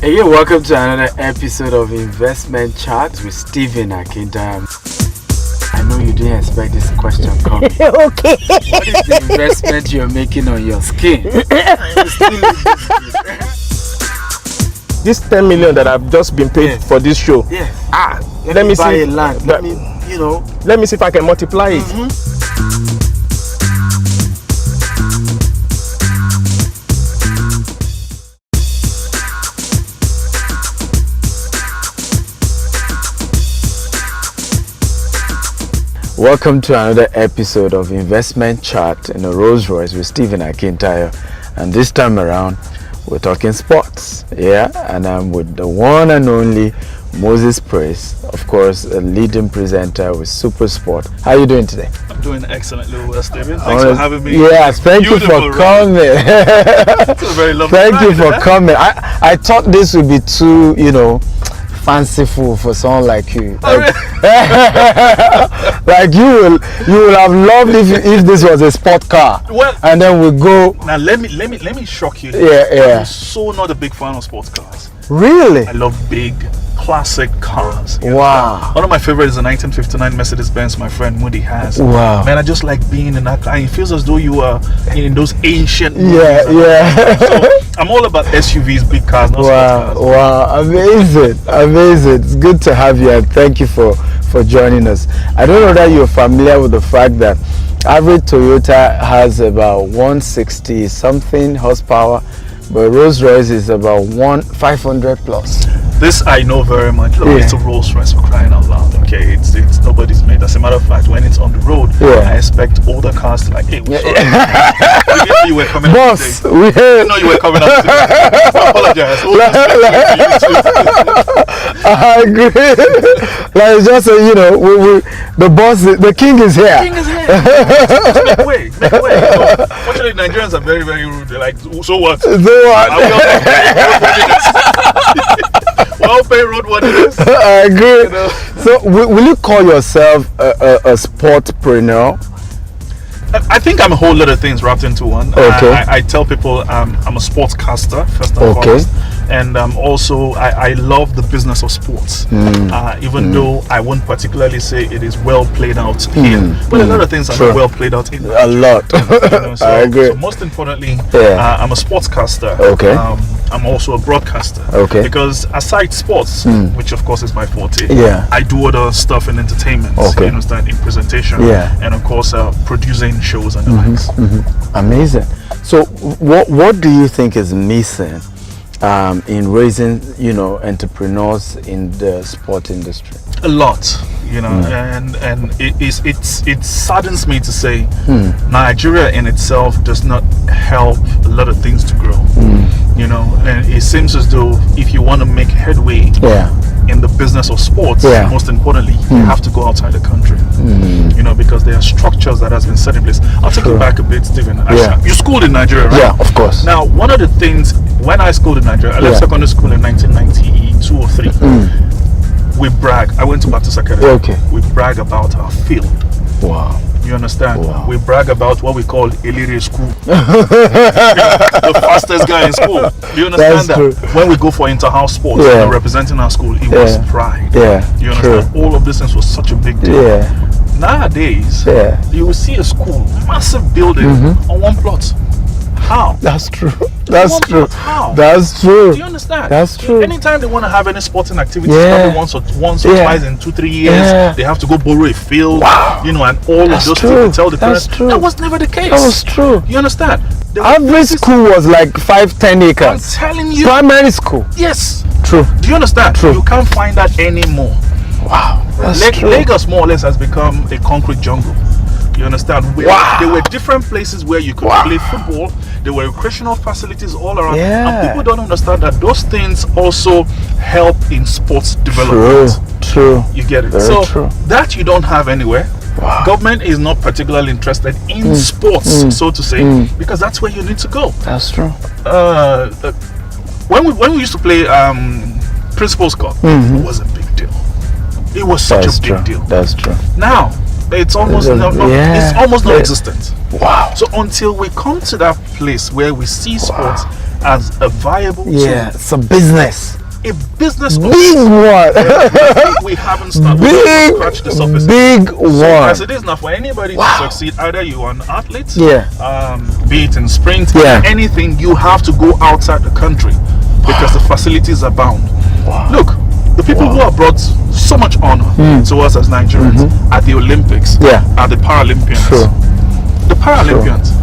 Hey, welcome to another episode of Investment Chat with Stephen Akintayo. I know you didn't expect this question coming. Okay. What is the investment you're making on your skin? This 10 million that I've just been paid for this show. Yes. Let me buy see. a land. Let me see if I can multiply it. Welcome to another episode of Investment Chat in a Royce with Stephen Akintayo, and this time around we're talking sports. And I'm with the one and only Moses Praiz, of course, a leading presenter with Super Sport. How are you doing today? I'm doing excellently well, Stephen. Thanks for having me. Yes, thank you for coming. It's a very lovely Thank you for coming. I thought this would be too, fanciful for someone like you. Like you will have loved if this was a sport car. Well, and then we go. Now let me shock you. I'm so not a big fan of sports cars. Really? I love big classic cars. Wow. One of my favorites is a 1959 Mercedes-Benz my friend Moody has. Wow. Man, I just like being in that car. It feels as though you are in those ancient Yeah. So I'm all about SUVs, big cars, not sports cars. Wow, amazing. It's good to have you, and thank you for joining us. I don't know that you're familiar with the fact that average Toyota has about 160 something horsepower, but Rolls-Royce is about 500 plus. This I know very much. Look, it's a Rolls Royce, for crying out loud. Okay, it's nobody's made. As a matter of fact, when it's on the road, I expect older cars to like, hey, we didn't know you were coming up today. We didn't know you were coming up today. I apologize. I agree. Like it's just the boss, the king is here. The king is here. Just make way. Fortunately, Nigerians are very, very rude. They're like, so what? Well-paid roadworthiness. I agree. So, will you call yourself a sportpreneur? I think I'm a whole lot of things wrapped into one. Okay. I tell people I'm a sportscaster first and foremost, and also I love the business of sports. Even though I won't particularly say it is well played out here, but a lot of things are not well played out in a lot. So, I agree. So most importantly, I'm a sportscaster. Okay. I'm also a broadcaster. Okay. Because aside sports, which of course is my forte, I do other stuff in entertainment. Okay. You understand, in presentation. And of course producing shows and the likes. Amazing. So what do you think is missing in raising entrepreneurs in the sport industry? A lot, and it saddens me to say Nigeria in itself does not help a lot of things to grow. And it seems as though if you want to make headway in the business of sports, most importantly, you have to go outside the country. Because there are structures that has been set in place. I'll take you back a bit, Stephen. You schooled in Nigeria, right? Yeah, of course. Now, one of the things, when I schooled in Nigeria, I left secondary school in 1992 or 3. We brag. I went to Baptist Academy. Okay. We brag about our field. Wow. You understand? Wow. We brag about what we call Elite School. The fastest guy in school. You understand that? True. When we go for inter-house sports, representing our school, it was pride. You understand? True. All of this was such a big deal. Nowadays, you will see a school, massive building on one plot. How? That's true. That's true. How? That's true. Do you understand? That's true. Anytime they want to have any sporting activities, probably once or twice in 2-3 years, they have to go borrow a field, and all of those things to tell the parents. That was never the case. That was true. You understand? Average school was like 5-10 acres. I'm telling you. Primary school. Yes. True. Do you understand? True. You can't find that anymore. Wow. That's true. Lagos more or less has become a concrete jungle. You understand? There were different places where you could play football. There were recreational facilities all around. And people don't understand that those things also help in sports development. True. You get it? Very true. That you don't have anywhere. Wow. Government is not particularly interested in sports, so to say, because that's where you need to go. That's true. When we used to play Principal's Cup, it was a big deal. It was such a big deal. That's true. Now it's almost non-existent. Wow. So until we come to that place where we see sports as a viable Yeah, tool. it's a business. A business Big one. we haven't started. We haven't scratched the surface. Big So one. as it is now, for anybody to succeed, either you're an athlete, be it in sprint, anything, you have to go outside the country because the facilities abound. Look, the people who have brought so much honor to us as Nigerians at the Olympics, at the Paralympians. The Paralympians,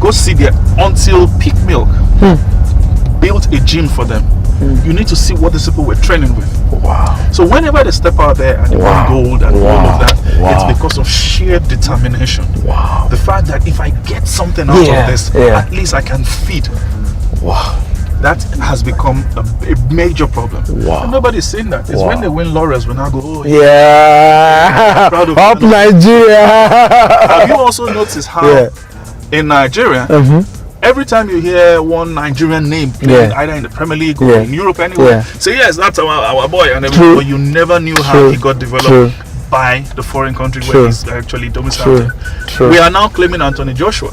go see their until peak milk, built a gym for them. You need to see what these people were training with. So whenever they step out there and they win gold and all of that, it's because of sheer determination. The fact that if I get something out of this, at least I can feed. That has become a major problem. And nobody's saying that. It's when they win laurels when I go, oh yeah, proud of up Nigeria. Have you also noticed how in Nigeria, every time you hear one Nigerian name playing either in the Premier League or in Europe anywhere, say yes, that's our boy, and everything, but you never knew how he got developed by the foreign country where he's actually domiciled. We are now claiming Anthony Joshua.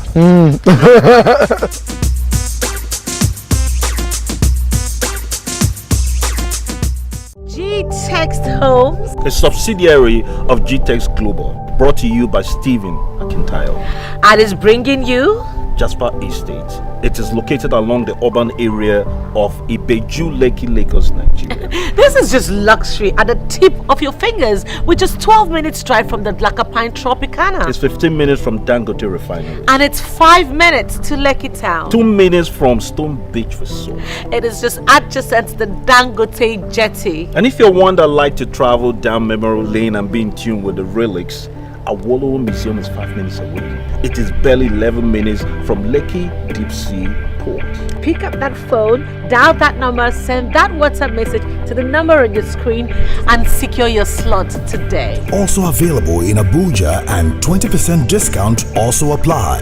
G-Text Homes, a subsidiary of G-Text Global, brought to you by Stephen Akintayo, and is bringing you Jasper Estate. It is located along the urban area of Ibeju, Lekki, Lagos, Nigeria. This is just luxury at the tip of your fingers with just 12 minutes drive from the Lakapine Tropicana. It's 15 minutes from Dangote Refinery. And it's 5 minutes to Lekki Town. 2 minutes from Stone Beach Resort. It is just adjacent to the Dangote Jetty. And if you're one that like to travel down memory lane and be in tune with the relics, Awolowo Museum is 5 minutes away. It is barely 11 minutes from Lekki Deep Sea Port. Pick up that phone, dial that number, send that WhatsApp message to the number on your screen and secure your slot today. Also available in Abuja, and 20% discount also apply.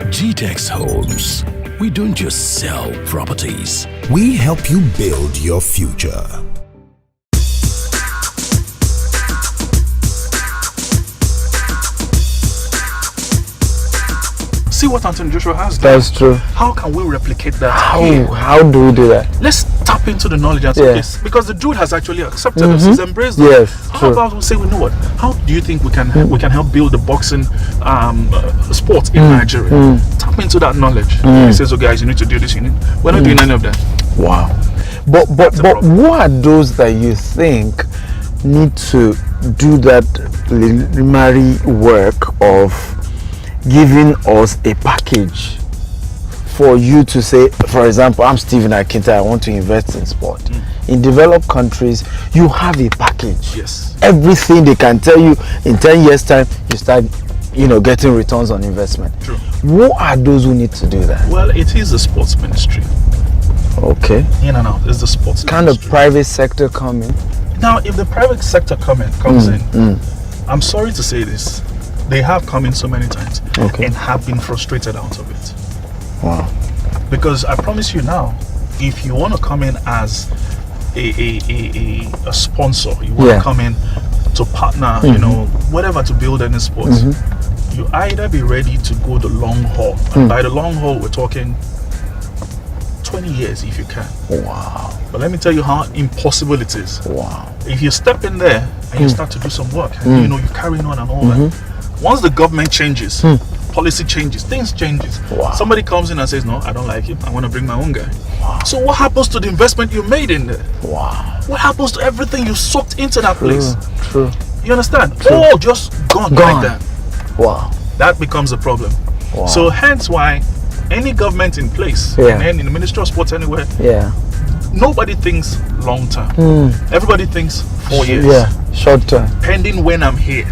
G-Text Homes. We don't just sell properties. We help you build your future. See what Anthony Joshua has done. That's true. How can we replicate that? How do we do that? Let's tap into the knowledge and say yes, because the dude has actually accepted us. He's embraced us. Yes. How about we say, you know what? How do you think we can help build the boxing sport in Nigeria? Tap into that knowledge. He says, "Oh guys, you need to do this. We're not doing any of that." Wow. But who are those that you think need to do that preliminary work of giving us a package for you to say, for example, I'm Stephen Akintayo, I want to invest in sport. In developed countries, you have a package. Yes. Everything they can tell you in 10 years time, you start, getting returns on investment. True. Who are those who need to do that? Well, it is the sports ministry. Okay. In and out. It's the sports Kind ministry. of private sector coming. Now, if the private sector comes in, I'm sorry to say this, they have come in so many times and have been frustrated out of it. Wow. Because I promise you now, if you want to come in as a sponsor, you want to come in to partner, whatever, to build any sports, you either be ready to go the long haul. And by the long haul, we're talking 20 years if you can. Wow. But let me tell you how impossible it is. Wow. If you step in there and you start to do some work, and you're carrying on and all that, once the government changes, policy changes, things changes. Wow. Somebody comes in and says, "No, I don't like him. I want to bring my own guy." Wow. So what happens to the investment you made in there? Wow. What happens to everything you sucked into that place? True. You understand? All just gone like that. Wow. That becomes a problem. Wow. So hence why any government in place, and in the Ministry of Sports anywhere, nobody thinks long term. Everybody thinks 4 years. Yeah, short term. Pending when I'm here.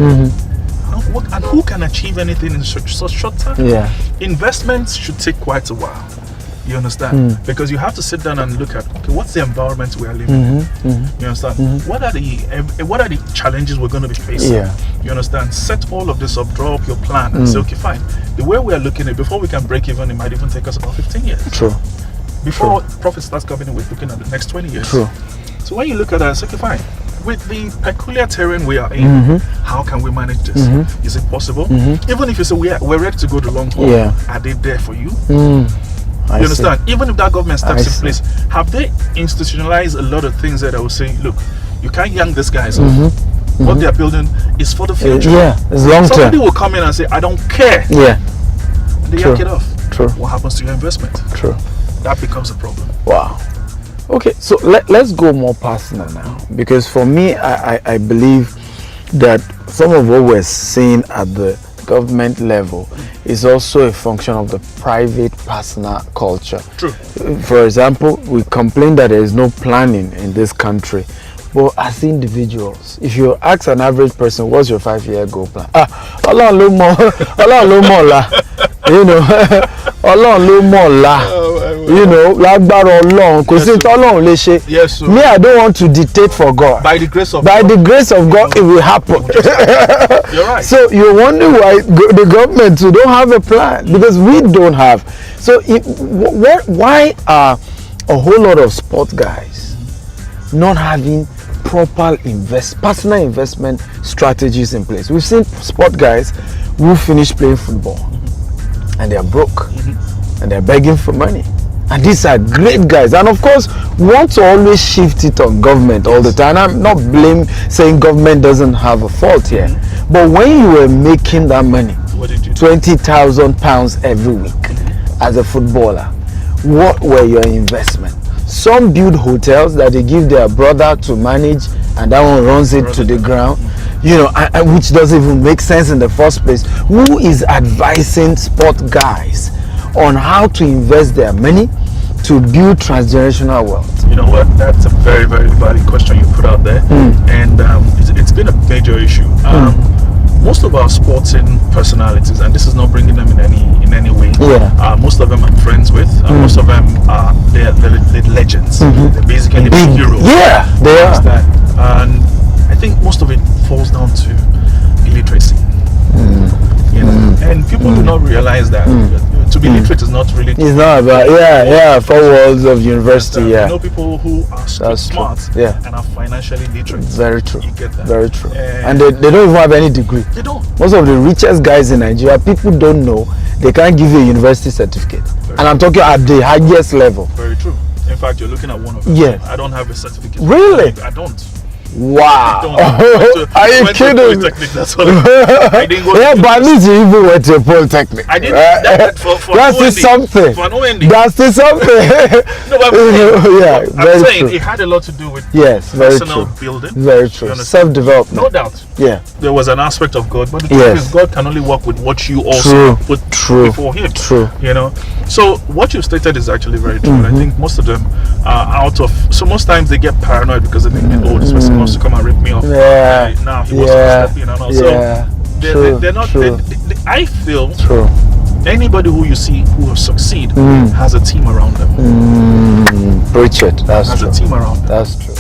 And who can achieve anything in such short time? Yeah. Investments should take quite a while. You understand? Because you have to sit down and look at, okay, what's the environment we are living in? You understand? What are the challenges we're going to be facing? Yeah. You understand? Set all of this up, draw up your plan, and say, okay, fine. The way we are looking at it, before we can break even, it might even take us about 15 years. True. Before profit starts coming in, we're looking at the next 20 years. True. So when you look at that, it's okay, fine. With the peculiar terrain we are in, how can we manage this? Is it possible? Even if you say we're ready to go the long haul, are they there for you? You understand? Even if that government steps in place, have they institutionalized a lot of things that I will say, look, you can't yank these guys off. What they are building is for the future. It's long term. Somebody will come in and say, I don't care. And they yank it off. True. What happens to your investment? True. That becomes a problem. Wow. Okay, so let's go more personal now, because for me, I believe that some of what we're seeing at the government level is also a function of the private personal culture. True. For example, we complain that there is no planning in this country, but as individuals, if you ask an average person, what's your 5-year goal plan? Allah lo mo la. You know, Ọlọ́run ló mọ̀ la. You know, lágbára Ọlọ́run kò sí t'Ọlọ́run lè ṣe. Yes, sir. Me, I don't want to dictate for God. By the grace of God, it will happen. You're right. So you wonder why the government don't have a plan, because we don't have. So why are a whole lot of sport guys not having proper personal investment strategies in place? We've seen sport guys who finish playing football and they are broke and they're begging for money, and these are great guys, and of course we want to always shift it on government all the time. I'm not saying government doesn't have a fault here, but when you were making that money, what did you do? £20,000 every week as a footballer, what were your investment? Some build hotels that they give their brother to manage, and that one runs it to the ground, you know, which doesn't even make sense in the first place. Who is advising sport guys on how to invest their money to build transgenerational wealth? You know what? That's a very, very valid question you put out there, and it's been a major issue. Most of our sporting personalities, and this is not bringing them in any way. Most of them I'm friends with. Most of them are they're legends. They're basically big heroes. Yeah, they are. And I think most of it falls down to illiteracy. You know, and people do not realize that to be literate is not really. It's not about 4 walls of university. You know, people who are smart and are financially literate. Very true. You get that. Very true. And they don't even have any degree. They don't. Most of the richest guys in Nigeria, people don't know they can't give you a university certificate. And I'm talking at the highest level. Very true. In fact, you're looking at one of them. Yes. I don't have a certificate. Really? I don't. Wow. Are you kidding me? That's all. I didn't go but at least you even went to a polytechnic. I didn't. That's still something. For an OND. That's still something. No, but I'm saying true. it had a lot to do with very personal true. building. Very true. Self-development. No doubt. Yeah. There was an aspect of God, but the truth is God can only work with what you also put before Him. True. You know. So what you've stated is actually very true. And I think most of them are out of. So most times they get paranoid because they think, oh, this person wants to come and rip me off. Now he wants to step in and all. So they're not. I feel anybody who you see who will succeed has a team around them. Preach it. That's has true. A team around them. That's true.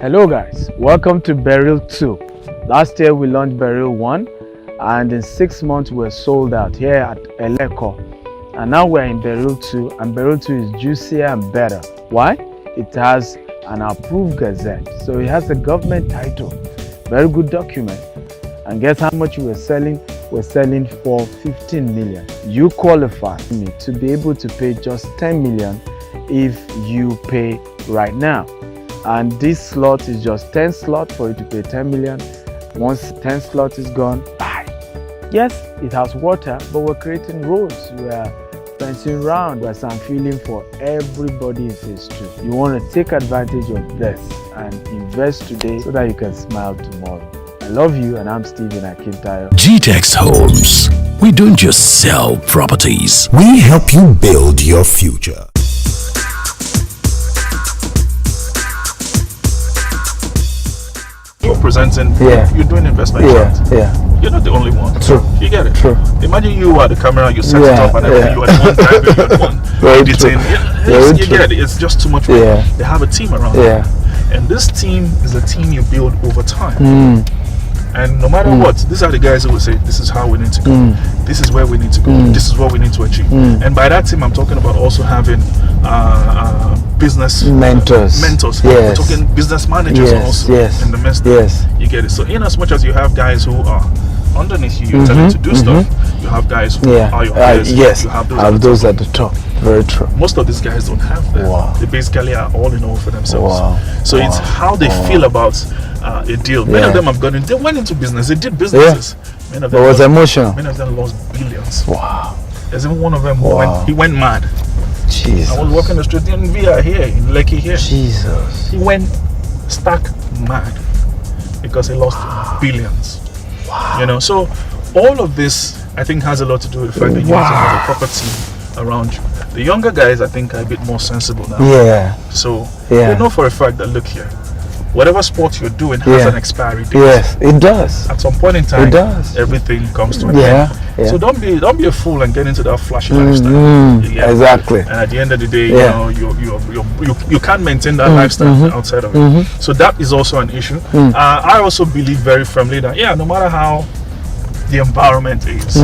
Hello guys, welcome to Burial 2. Last year we launched Burial 1, and in 6 months we're sold out here at Eleko. And now we're in Burial 2, and Burial 2 is juicier and better. Why? It has an approved gazette, so it has a government title. Very good document. And guess how much we're selling? We're selling for 15 million. You qualify to be able to pay just 10 million if you pay right now. And this slot is just 10 slots for you to pay 10 million. Once 10 slots is gone, bye. Yes, it has water, but we're creating roads. We are fencing around. There's some feeling for everybody in phase 2. You want to take advantage of this and invest today so that you can smile tomorrow. I love you, and I'm Stephen Akintayo. GTEX Homes. We don't just sell properties. We help you build your future. You're presenting, you're doing investment. You're not the only one. True. You get it. True. Imagine you are the camera, you set it up, and everything. You are the one driving, you are the one editing. You get it. It's just too much work. They have a team around them. And this team is a team you build over time. And no matter what, these are the guys who will say, this is how we need to go. This is where we need to go. This is what we need to achieve. And by that team, I'm talking about also having business mentors. Mentors. Yes. We're talking business managers also in the midst. Yes. You get it. So in as much as you have guys who are underneath you, you're telling to do stuff, you have guys who are your players. Yes. You have those at the top. Very true. Most of these guys don't have that. Wow. They basically are all in all for themselves. Wow. So it's how they feel about a deal. Many of them have gone in. They went into business. They did businesses. Many of them was emotional. Many of them lost billions. Wow. There's even one of them who went mad. Jesus. I was walking the street in VR here, in Lekki here. Jesus. He went stark mad because he lost billions. Wow. You know, so all of this, I think, has a lot to do with the fact that you need to have a proper team around you. The younger guys, I think, are a bit more sensible now. Yeah. So they know for a fact that, look here, whatever sport you're doing has an expiry date. Yes, it does. At some point in time, it does. Everything comes to an end. Yeah. So don't be a fool and get into that flashy lifestyle. Exactly. And at the end of the day, you know, you can't maintain that lifestyle outside of it. So that is also an issue. I also believe very firmly that no matter how the environment is,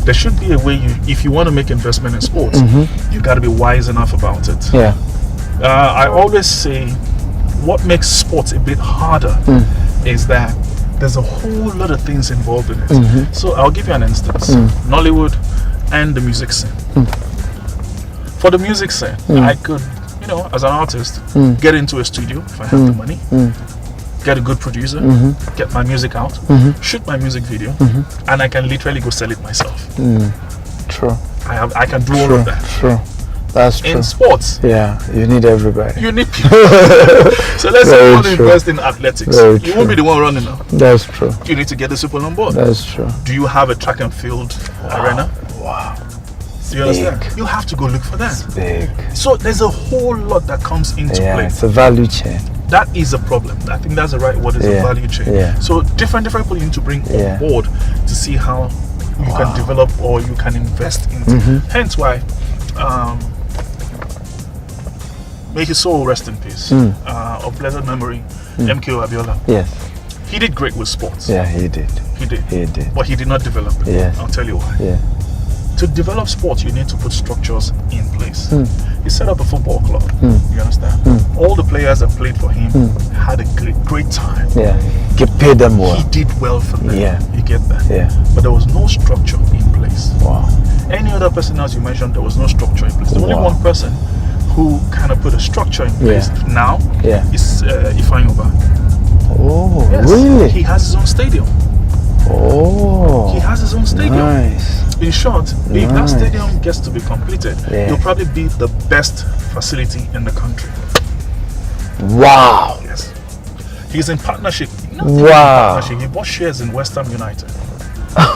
there should be a way if you want to make investment in sports, you got to be wise enough about it. Yeah. I always say, what makes sports a bit harder is that there's a whole lot of things involved in it. So I'll give you an instance. Nollywood and the music scene. For the music scene, I could, you know, as an artist, get into a studio if I have the money, get a good producer, get my music out, shoot my music video, and I can literally go sell it myself. True. I can do all of that. True. That's true. In sports, you need everybody. you need people. So let's say you want to invest in athletics. You won't be the one running now. That's true. You need to get the people on board. That's true. Do you have a track and field arena? Wow. Do you understand? You have to go look for that. It's big. So there's a whole lot that comes into play. It's a value chain. That is a problem. I think that's the right word, is a value chain. So different people you need to bring on board to see how you can develop or you can invest into. Hence why may his soul rest in peace. Of blessed memory, MKO Abiola. Yes. He did great with sports. Yeah, he did. He did. He did. But he did not develop it. Yes. I'll tell you why. Yeah. To develop sports, you need to put structures in place. He set up a football club. You understand? All the players that played for him had a great time. Yeah. He paid them well. He did well for them. Yeah. You get that? Yeah. But there was no structure in place. Wow. Any other person else you mentioned, there was no structure in place. There's only one person who kind of put a structure in place now is Ifeanyi Ubah. Oh, Yes. really? He has his own stadium. Oh. He has his own stadium. Nice. In short, if that stadium gets to be completed, it'll probably be the best facility in the country. Wow. Yes. He's in partnership. Not even in partnership. He bought shares in West Ham United.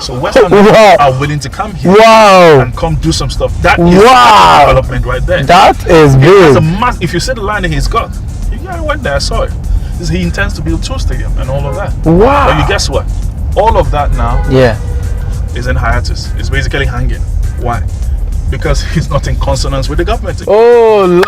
So West Ham are willing to come here and come do some stuff. That is development right there. That is big. If you see the line he's got, I went there, I saw it. He intends to build 2 stadiums and all of that. Wow. But you guess what? All of that now is in hiatus. It's basically hanging. Why? Because he's not in consonance with the government. Oh no!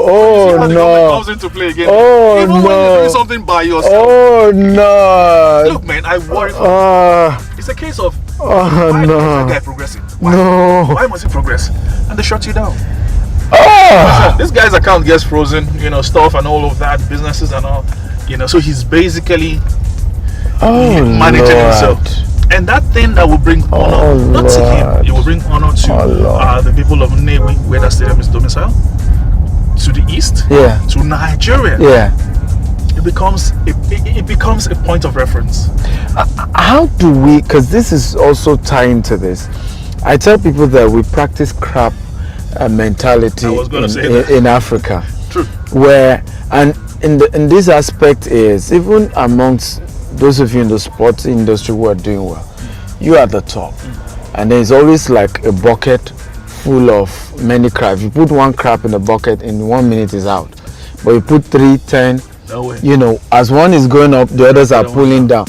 Oh how the no! government comes into play again. Oh Even when you're doing something by yourself. Oh no! Look, man, I worry for you. It's a case of why is that guy progressing? Why? No! Why must he progress? And they shut you down. Oh! This guy's account gets frozen, you know, stuff and all of that, businesses and all, you know. So he's basically managing himself. And that thing that will bring honor, not to him, it will bring honor to the people of Nnewi, where that stadium is domiciled, to the east, to Nigeria. Yeah. It becomes a point of reference. How do we, because this is also tying to this, I tell people that we practice crap mentality in Africa. True. Where, and in this aspect is, even amongst those of you in the sports industry who are doing well, you are the top, and there's always like a bucket full of many crap. If you put one crap in the bucket, in 1 minute is out, but you put 3, 10, you know, as one is going up, the others are pulling down.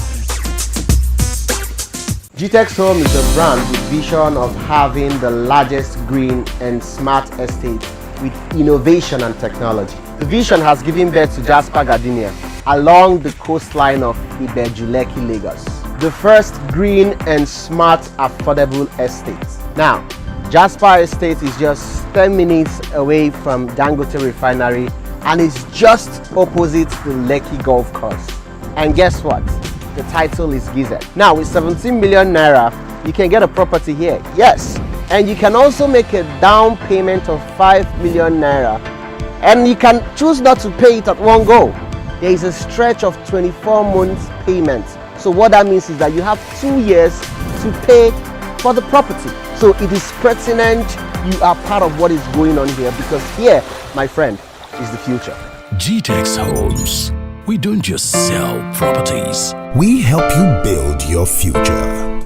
GTEX Home is a brand with vision of having the largest green and smart estate with innovation and technology. The vision has given birth to Jasper Gardenia, along the coastline of Ibejuleki, Lagos. The first green and smart affordable estate. Now, Jasper Estate is just 10 minutes away from Dangote Refinery and it's just opposite the Lekki Golf Course. And guess what? The title is Gizet. Now, with 17 million naira, you can get a property here. Yes. And you can also make a down payment of 5 million naira. And you can choose not to pay it at one go. There is a stretch of 24 months payment. So what that means is that you have 2 years to pay for the property. So it is pertinent you are part of what is going on here, because here, my friend, is the future. GTEX Homes. We don't just sell properties. We help you build your future.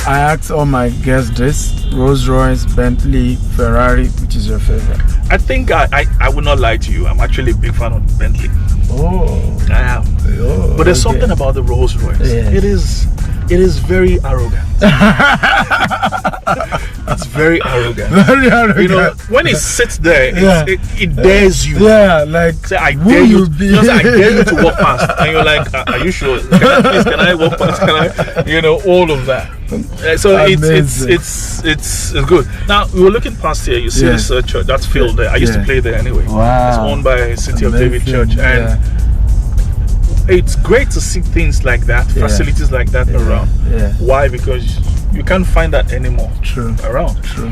I asked all my guests this: Rolls Royce, Bentley, Ferrari, which is your favorite? I think I would not lie to you. I'm actually a big fan of Bentley. Oh, I am. Oh, but there's something about the Rolls Royce. Yes. It is very arrogant. It's very arrogant. Very arrogant. You know, when it sits there, it dares you. Yeah, like, say, I dare you. I dare you to walk past, and you're like, are you sure? Can I walk past? Can I? You know, all of that. So it's good. Now we were looking past here. You see this church, that's field there. I used to play there anyway. Wow. It's owned by City of David Church, and it's great to see things like that, facilities like that around. Why? Because you can't find that anymore. True. Around. True.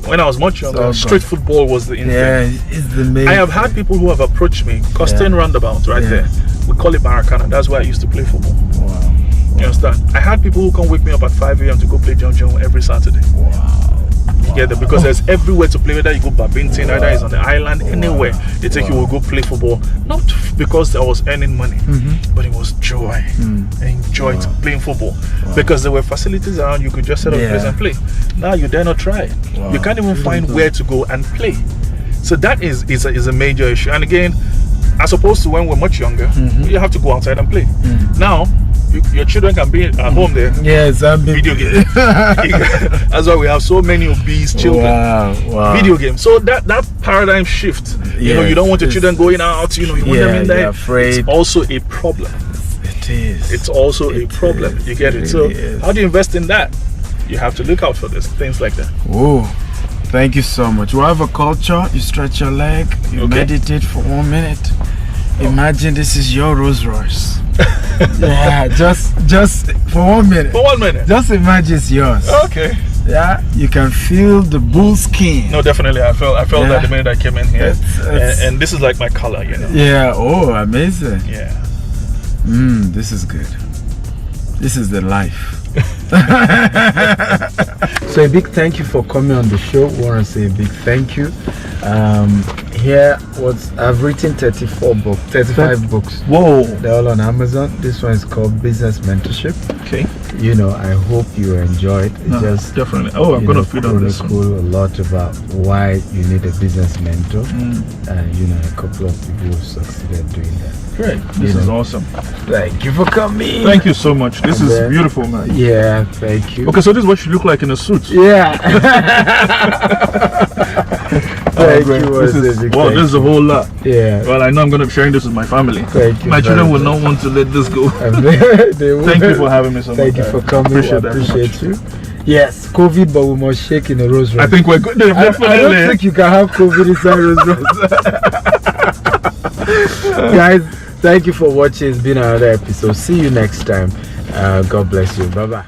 When I was much younger, street football was the thing. Yeah, it's the main. I have had people who have approached me, Costain Roundabout, right there. We call it Maracana. That's where I used to play football. Wow. You understand? I had people who come wake me up at 5 a.m. to go play John every Saturday. Wow. You get it? Because there's everywhere to play, whether you go Babington, whether it's on the island, anywhere. They take you will go play football. Not because I was earning money, but it was joy. I enjoyed playing football. Because there were facilities around, you could just set up a place and play. Now you dare not try it. You can't even find where to go and play. So that is a major issue. And again, as opposed to when we're much younger, you have to go outside and play. Now, your children can be at home there. Yes, video games. That's why we have so many obese children. Wow. Video games. So that paradigm shift. You know, you don't want your children going out. You know, you want them in there. You're afraid. It's also a problem. It is. It's also a problem. You get it. So how do you invest in that? You have to look out for this, things like that. Oh, thank you so much. We have a culture. You stretch your leg. You meditate for 1 minute. Imagine this is your Rolls Royce. Yeah, just for 1 minute. For 1 minute. Just imagine it's yours. Okay. Yeah, you can feel the bull skin. No, definitely. I felt that the minute I came in here. And this is like my color, you know. Yeah. Oh, amazing. Yeah. This is good. This is the life. So a big thank you for coming on the show. We want to say a big thank you. Here, I've written 35 books. Whoa! They're all on Amazon. This one is called Business Mentorship. Okay. You know, I hope you enjoyed. Just definitely. Oh, I'm gonna feed on this one. A lot about why you need a business mentor, and you know, a couple of people have succeeded doing that. Great. This is awesome. Thank you for coming. Thank you so much. This is beautiful, man. Yeah, thank you. Okay, so this is what you look like in a suit. Yeah. Thank you. This is a whole lot. Yeah. Well, I know I'm going to be sharing this with my family. Thank you. My children will not want to let this go. Thank you for having me so much. Thank you for coming. Appreciate you. Yes, COVID, but we must shake in a Rolls Royce. I think we're good. I don't think you can have COVID inside Rolls Royce. Guys, thank you for watching. It's been another episode. See you next time. God bless you. Bye-bye.